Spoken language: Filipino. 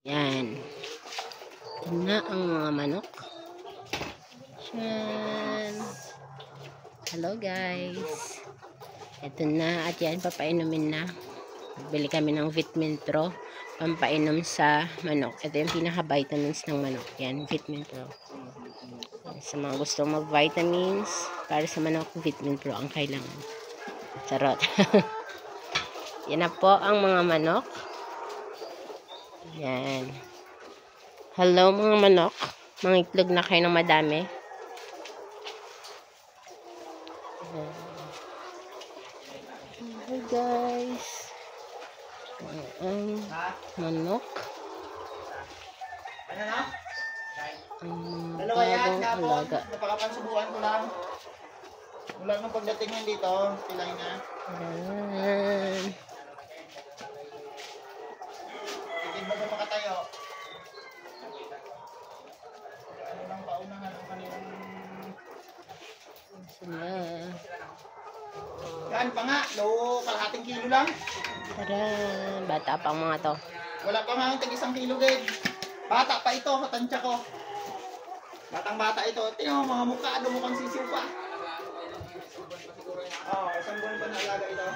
Yan. Ito na ang mga manok. Yan. Hello guys. Ito na at yan papainumin na. Bili kami ng Vitamin Pro pampainom sa manok. Ito yung pinaka-vitamins ng manok. Yan, Vitamin Pro. Sa mga gusto mag-vitamins para sa manok, Vitamin Pro ang kailangan. Charot. Yan na po ang mga manok. Yan. Hello mga manok. Mga itlog na kayo ng madami. Hi guys. Ang manok. Ano na? Ang Dalawa yan, bagong kapon. alaga. Napakapansubuan ko lang. Mula nung pagdating yan dito, pilay na. Ayan. Titin mo ba makatayo? Ano lang paunahan ang kanilang... Sila. Yan pa nga, kalahating kilo lang. Tara. Bata pang mga to. Wala pa nga ang tag-1 kilo din. Bata pa ito, katansya ko. Batang bata ito. Tingnan mo mga mukha, ano mukhang sisiw pa. Oo, 1 buwan pa na alaga ito.